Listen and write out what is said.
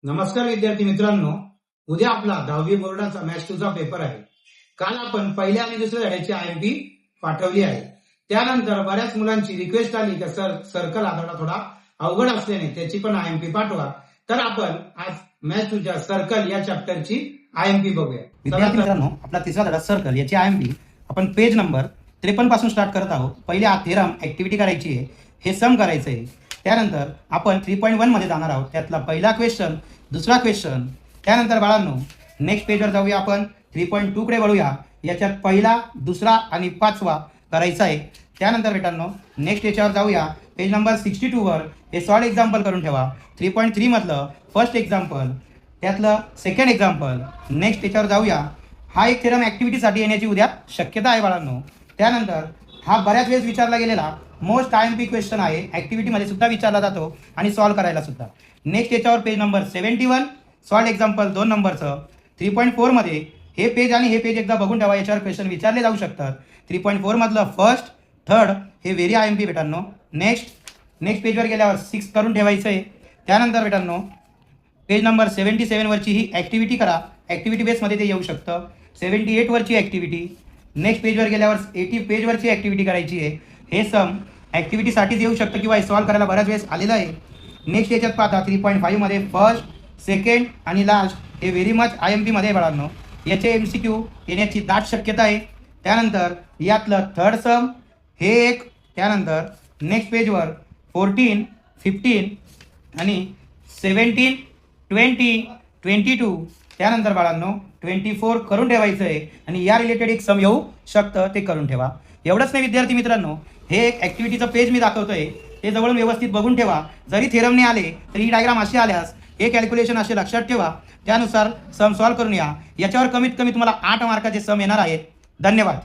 नमस्कार विद्यार्थी मित्रांनो, उद्या आपला 10वी बोर्डाचा मॅथ्स 2 चा पेपर आहे। काल आपण पहिल्या आणि दुसऱ्या धड्याची आयएमपी पाठवली आहे। त्यानंतर बऱ्याच मुलांची रिक्वेस्ट आली की सर सर्कल आधार थोडा अवघड असल्याने त्याची पण आयएमपी पाठवा। तर आपण आज मॅथ्स 2 च्या सर्कल या चॅप्टरची आयएमपी बघूया। विद्यार्थी मित्रांनो, आपला तिसरा धडा सर्कल याची आयएमपी आपण पेज नंबर 53 पासून स्टार्ट करत आहोत। पहिले हा थेरम ऍक्टिव्हिटी करायची आहे, हे सम करायचं आहे। त्यानंतर आपण 3.1 मध्ये जाणार आहोत। त्यातला पहिला क्वेश्चन, दुसरा क्वेश्चन, त्यानंतर बाळांनो नेक्स्ट पेजवर जाऊया। आपण 3.2 कडे वळूया। याच्यात पहिला, दुसरा आणि पाचवा करायचा आहे। त्यानंतर बेटांनो नेक्स्ट याच्यावर जाऊया, पेज नंबर 62 वर हे सॉल्व एक्झाम्पल करून ठेवा। 3.3 मधलं फर्स्ट एक्झाम्पल, त्यातलं सेकंड एक्झाम्पल। नेक्स्ट याच्यावर जाऊया, हा एक थेरम ऍक्टिव्हिटीसाठी येण्याची उद्या शक्यता आहे बाळांनो। त्यानंतर हा बऱ्याच वेळेस विचारला गेलेला मोस्ट आयएमपी क्वेश्चन आहे, ऍक्टिव्हिटीमध्ये सुद्धा विचारला जातो आणि सॉल्व करायला सुद्धा। नेक्स्ट याच्यावर पेज नंबर 71 सॉल्व एक्झाम्पल 2 नंबरचं। 3.4 मध्ये हे पेज आणि हे पेज एकदा बघून ठेवा, याच्यावर क्वेश्चन विचारले जाऊ शकतात। 3.4 मधलं फर्स्ट, थर्ड हे व्हेरी आयएमपी बेटांनो। नेक्स्ट पेजवर गेल्यावर 6 करून ठेवायचं आहे। त्यानंतर बेटांनो पेज नंबर 77 वरची ही ऍक्टिव्हिटी करा, ऍक्टिव्हिटी बेसमध्ये ते येऊ शकतं। 78 वरची ऍक्टिव्हिटी, नेक्स्ट पेजवर गेल्यावर 80 पेजवरची ऍक्टिव्हिटी करायची आहे। हे सम ऍक्टिव्हिटीसाठीच येऊ शकतं किंवा सॉल्व करायला बऱ्याच वेळेस आलेलं आहे। नेक्स्ट याच्यात पाहता 3.5 मध्ये फर्स्ट, सेकंड आणि लास्ट हे व्हेरी मच आयएमपी मध्ये बाळांनो, याचे एमसीक्यू येण्याची दाट शक्यता आहे। त्यानंतर यातलं थर्ड सम हे एक, त्यानंतर नेक्स्ट पेजवर 14, 15 आणि 17, 20, 22, त्यानंतर बाळांनो 24 करून ठेवायचं आहे आणि या रिलेटेड एक सम येऊ शकतं, ते करून ठेवा। एवढंच नाही विद्यार्थी मित्रांनो, हे एक ऍक्टिव्हिटीचं पेज मी दाखवतोय, ते जवळून व्यवस्थित बघून ठेवा। जरी थेरमने आले तरी ही डायग्राम अशी आल्यास हे कॅल्क्युलेशन असे लक्षात ठेवा, त्यानुसार सम सॉल्व करून या। याच्यावर कमीत कमी तुम्हाला 8 मार्काचे सम येणार आहेत। धन्यवाद।